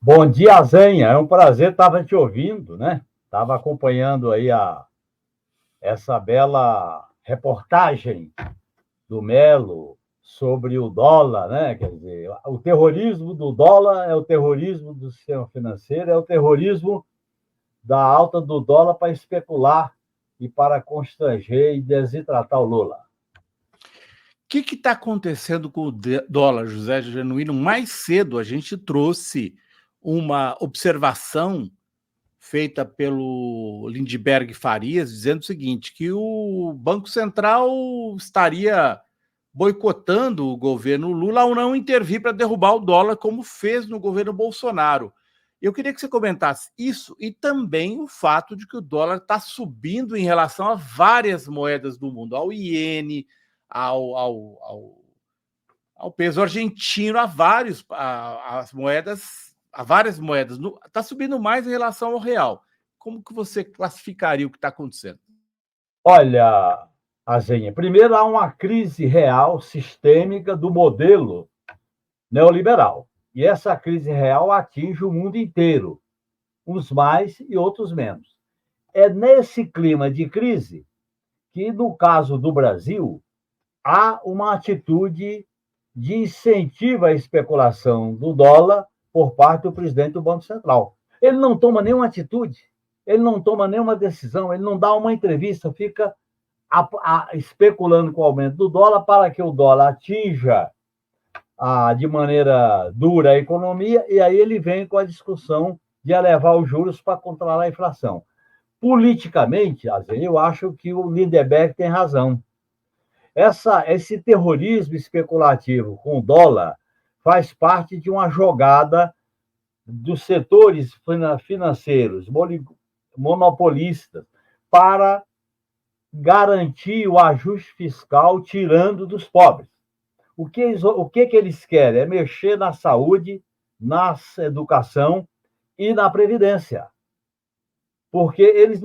Bom dia, Zenha. É um prazer estar te ouvindo, né? Estava acompanhando aí essa bela reportagem do Melo sobre o dólar, né? Quer dizer, o terrorismo do dólar é o terrorismo do sistema financeiro, é o terrorismo da alta do dólar para especular e para constranger e desidratar o Lula. O que está acontecendo com o dólar, José Genuíno? Mais cedo a gente trouxe uma observação feita pelo Lindbergh Farias, dizendo o seguinte, que o Banco Central estaria boicotando o governo Lula ao não intervir para derrubar o dólar, como fez no governo Bolsonaro. Eu queria que você comentasse isso e também o fato de que o dólar está subindo em relação a várias moedas do mundo, ao iene, ao, ao, ao, ao peso argentino, a várias moedas. Está subindo mais em relação ao real. Como que você classificaria o que está acontecendo? Olha, Azenha, primeiro há uma crise real, sistêmica do modelo neoliberal. E essa crise real atinge o mundo inteiro, uns mais e outros menos. É nesse clima de crise que, no caso do Brasil, há uma atitude de incentivo à especulação do dólar por parte do presidente do Banco Central. Ele não toma nenhuma atitude, ele não toma nenhuma decisão, ele não dá uma entrevista, fica especulando com o aumento do dólar para que o dólar atinja de maneira dura a economia, e aí ele vem com a discussão de elevar os juros para controlar a inflação. Politicamente, eu acho que o Lindbergh tem razão. Esse terrorismo especulativo com o dólar faz parte de uma jogada dos setores financeiros monopolistas para garantir o ajuste fiscal tirando dos pobres. O que eles querem? É mexer na saúde, na educação e na previdência. Por que eles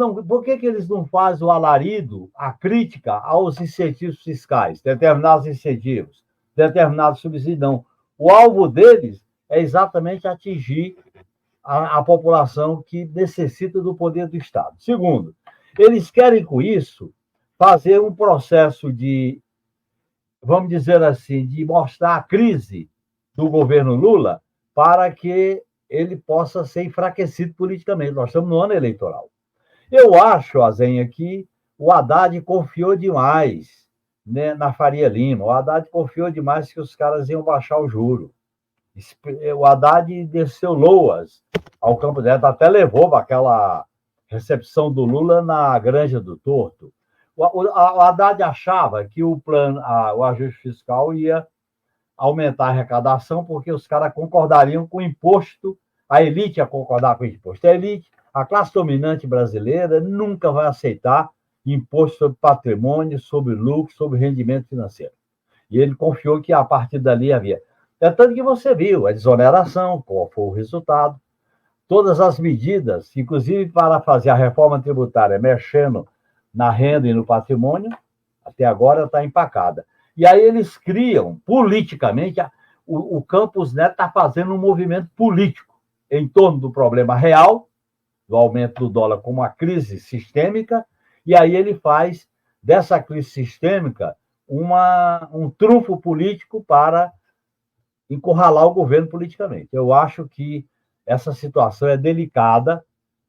não fazem o alarido, a crítica aos incentivos fiscais, determinados incentivos, determinados subsídios? Não. O alvo deles é exatamente atingir a população que necessita do poder do Estado. Segundo, eles querem, com isso, fazer um processo de, vamos dizer assim, de mostrar a crise do governo Lula para que ele possa ser enfraquecido politicamente. Nós estamos no ano eleitoral. Eu acho, Azenha, que o Haddad confiou demais, né, na Faria Lima. O Haddad confiou demais que os caras iam baixar o juro. O Haddad desceu loas ao Campo Neto, até levou para aquela recepção do Lula na Granja do Torto. O Haddad achava que o ajuste fiscal ia aumentar a arrecadação, porque os caras concordariam com o imposto, a elite ia concordar com o imposto. A elite, a classe dominante brasileira, nunca vai aceitar imposto sobre patrimônio, sobre lucro, sobre rendimento financeiro. E ele confiou que a partir dali havia. É tanto que você viu a desoneração, qual foi o resultado, todas as medidas, inclusive para fazer a reforma tributária mexendo na renda e no patrimônio, até agora está empacada. E aí eles criam, politicamente, o Campos Neto está fazendo um movimento político em torno do problema real, do aumento do dólar como uma crise sistêmica, e aí ele faz dessa crise sistêmica um trunfo político para encurralar o governo politicamente. Eu acho que essa situação é delicada,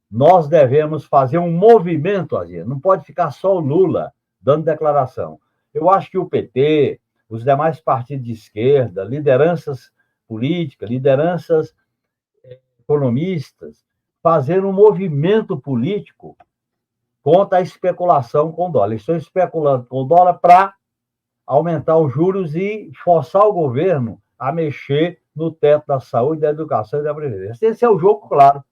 nós devemos fazer um movimento, não pode ficar só o Lula dando declaração. Eu acho que o PT, os demais partidos de esquerda, lideranças políticas, lideranças economistas, fazer um movimento político contra a especulação com o dólar. Eles estão especulando com o dólar para aumentar os juros e forçar o governo a mexer no teto da saúde, da educação e da previdência. Esse é o jogo, claro.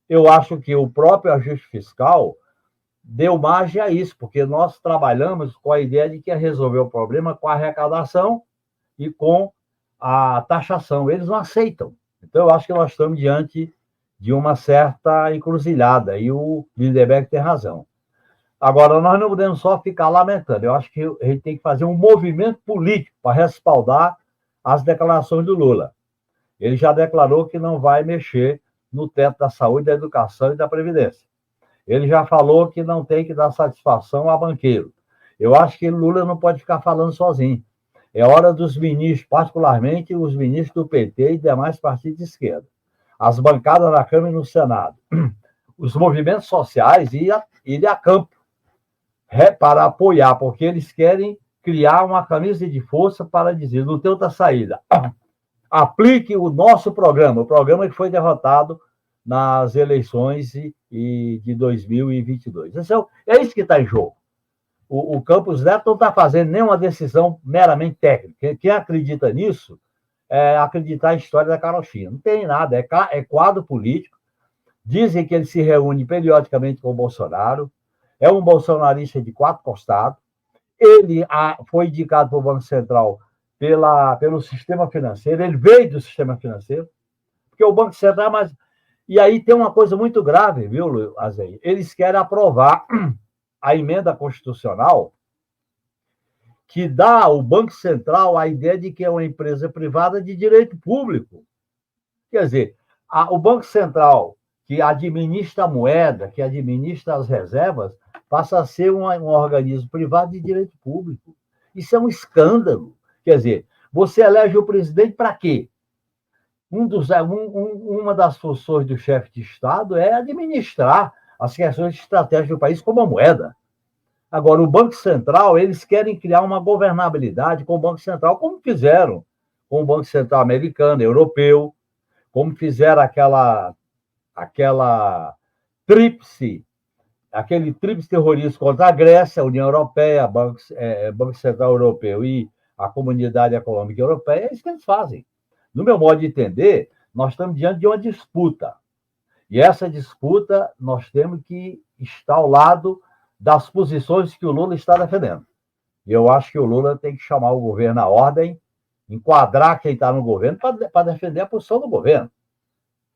Eu acho que o próprio ajuste fiscal deu margem a isso, porque nós trabalhamos com a ideia de que ia resolver o problema com a arrecadação e com a taxação. Eles não aceitam. Então, eu acho que nós estamos diante de uma certa encruzilhada, e o Lindbergh tem razão. Agora, nós não podemos só ficar lamentando. Eu acho que a gente tem que fazer um movimento político para respaldar as declarações do Lula. Ele já declarou que não vai mexer no teto da saúde, da educação e da previdência. Ele já falou que não tem que dar satisfação a banqueiro. Eu acho que Lula não pode ficar falando sozinho. É hora dos ministros, particularmente os ministros do PT e demais partidos de esquerda, as bancadas na Câmara e no Senado, os movimentos sociais ir a campo para apoiar, porque eles querem criar uma camisa de força para dizer, não tem outra saída. Aplique o nosso programa, o programa que foi derrotado nas eleições de 2022. É isso que está em jogo. O Campos Neto não está fazendo nenhuma decisão meramente técnica. Quem acredita nisso é acreditar em história da carochinha. Não tem nada, é quadro político. Dizem que ele se reúne periodicamente com o Bolsonaro, é um bolsonarista de 4 costados. Ele foi indicado para o Banco Central pelo sistema financeiro, ele veio do sistema financeiro, porque o Banco Central é mais... E aí tem uma coisa muito grave, viu, Azeia? Eles querem aprovar a emenda constitucional que dá ao Banco Central a ideia de que é uma empresa privada de direito público. Quer dizer, o Banco Central, que administra a moeda, que administra as reservas, passa a ser um organismo privado de direito público. Isso é um escândalo. Quer dizer, você elege o presidente para quê? Uma das funções do chefe de Estado é administrar as questões de estratégia do país como a moeda. Agora, o Banco Central, eles querem criar uma governabilidade com o Banco Central, como fizeram com o Banco Central americano, europeu, como fizeram aquele tríplice terrorismo contra a Grécia, a União Europeia, Banco Central Europeu e a Comunidade Econômica Europeia, é isso que eles fazem. No meu modo de entender, nós estamos diante de uma disputa. E essa disputa, nós temos que estar ao lado das posições que o Lula está defendendo. E eu acho que o Lula tem que chamar o governo à ordem, enquadrar quem está no governo para defender a posição do governo.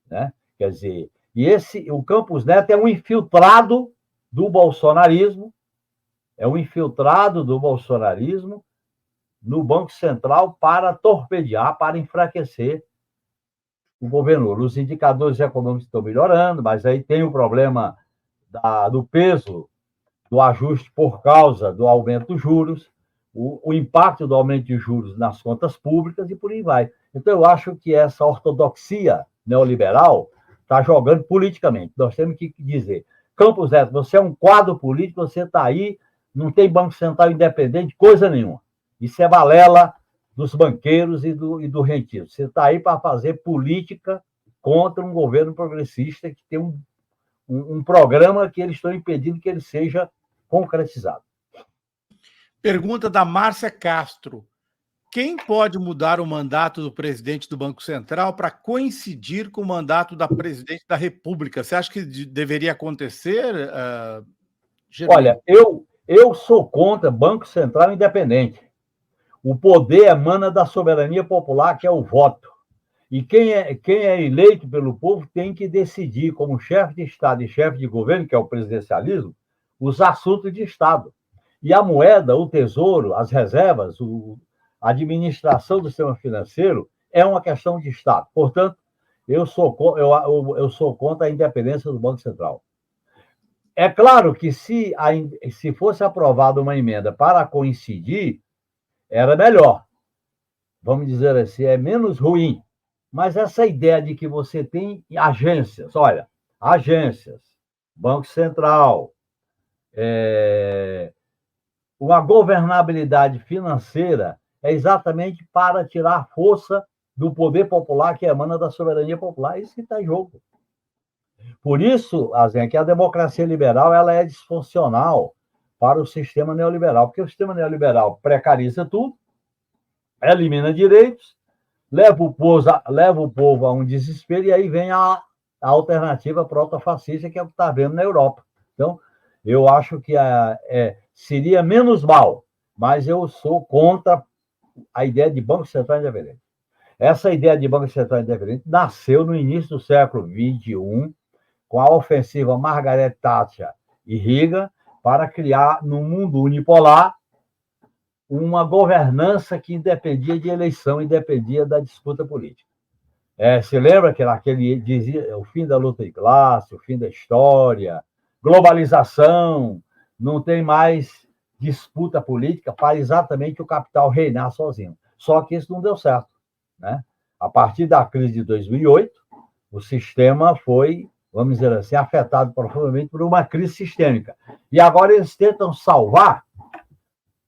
Né? Quer dizer, o Campos Neto é um infiltrado do bolsonarismo, no Banco Central para torpedear, para enfraquecer o governo. Os indicadores econômicos estão melhorando, mas aí tem o problema do peso do ajuste por causa do aumento dos juros, o impacto do aumento de juros nas contas públicas e por aí vai. Então, eu acho que essa ortodoxia neoliberal está jogando politicamente. Nós temos que dizer, Campos Neto, você é um quadro político, você está aí, não tem Banco Central independente, coisa nenhuma. Isso é balela dos banqueiros e do rentismo. Você está aí para fazer política contra um governo progressista que tem um programa que eles estão impedindo que ele seja concretizado. Pergunta da Márcia Castro. Quem pode mudar o mandato do presidente do Banco Central para coincidir com o mandato da presidente da República? Você acha que deveria acontecer? Olha, eu sou contra Banco Central independente. O poder emana da soberania popular, que é o voto. E quem é eleito pelo povo tem que decidir, como chefe de Estado e chefe de governo, que é o presidencialismo, os assuntos de Estado. E a moeda, o tesouro, as reservas, a administração do sistema financeiro é uma questão de Estado. Portanto, eu sou contra a independência do Banco Central. É claro que se fosse aprovada uma emenda para coincidir, era melhor. Vamos dizer assim, é menos ruim. Mas essa ideia de que você tem agências, Banco Central, uma governabilidade financeira é exatamente para tirar força do poder popular que emana da soberania popular. Isso que está em jogo. Por isso, que a democracia liberal ela é disfuncional para o sistema neoliberal, porque o sistema neoliberal precariza tudo, elimina direitos, leva o povo a um desespero, e aí vem a alternativa proto-fascista, que é o que está vendo na Europa. Então, eu acho que seria menos mal, mas eu sou contra a ideia de Banco Central independente. Essa ideia de Banco Central independente nasceu no início do século XXI, com a ofensiva Margaret Thatcher e Reagan, para criar, no mundo unipolar, uma governança que independia de eleição, independia da disputa política. Se lembra que aquele dizia o fim da luta de classe, o fim da história, globalização, não tem mais disputa política para exatamente o capital reinar sozinho. Só que isso não deu certo, né? A partir da crise de 2008, o sistema foi, vamos dizer assim, afetado profundamente por uma crise sistêmica. E agora eles tentam salvar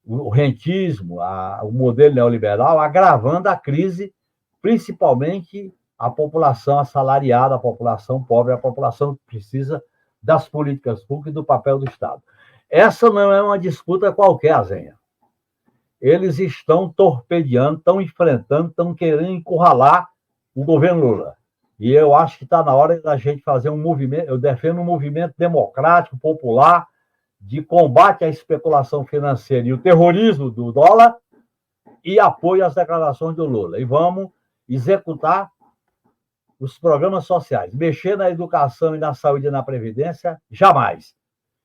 o rentismo, o modelo neoliberal, agravando a crise, principalmente a população assalariada, a população pobre, a população que precisa das políticas públicas e do papel do Estado. Essa não é uma disputa qualquer, Azenha. Eles estão torpedeando, estão enfrentando, estão querendo encurralar o governo Lula. E eu acho que está na hora da gente fazer um movimento, eu defendo um movimento democrático, popular, de combate à especulação financeira e o terrorismo do dólar e apoio às declarações do Lula. E vamos executar os programas sociais. Mexer na educação e na saúde e na previdência, jamais.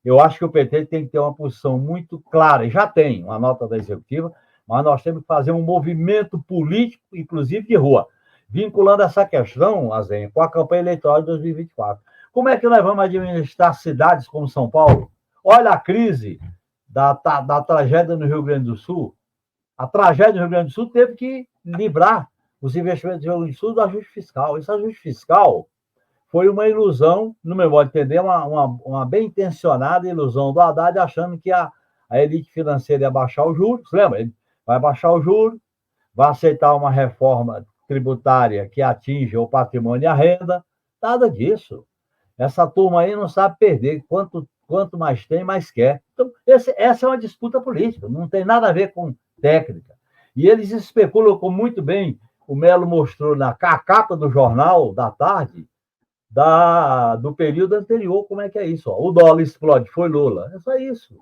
Eu acho que o PT tem que ter uma posição muito clara, e já tem uma nota da executiva, mas nós temos que fazer um movimento político, inclusive de rua, vinculando essa questão, Azenha, com a campanha eleitoral de 2024. Como é que nós vamos administrar cidades como São Paulo? Olha a crise da tragédia no Rio Grande do Sul. A tragédia no Rio Grande do Sul teve que livrar os investimentos do Rio Grande do Sul do ajuste fiscal. Esse ajuste fiscal foi uma ilusão, no meu modo de entender, uma bem intencionada ilusão do Haddad, achando que a elite financeira ia baixar os juros. Lembra? Ele vai baixar os juros, vai aceitar uma reforma tributária que atinja o patrimônio e a renda. Nada disso. Essa turma aí não sabe perder. Quanto mais tem, mais quer. Então, essa é uma disputa política, não tem nada a ver com técnica. E eles especulam, como muito bem o Melo mostrou na capa do jornal da tarde, do período anterior, como é que é isso? Ó. O dólar explode, foi Lula. É só isso.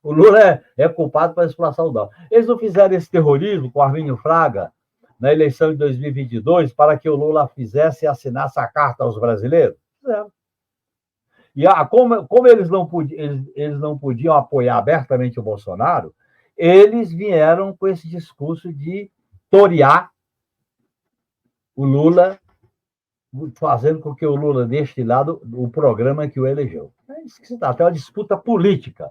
O Lula é culpado para explorar o dólar. Eles não fizeram esse terrorismo com Arminio Fraga na eleição de 2022 para que o Lula fizesse e assinasse a carta aos brasileiros? Fizeram. E como eles não podiam apoiar abertamente o Bolsonaro, eles vieram com esse discurso de torear o Lula, fazendo com que o Lula deixe de lado o programa que o elegeu. É isso que se trata, é uma disputa política.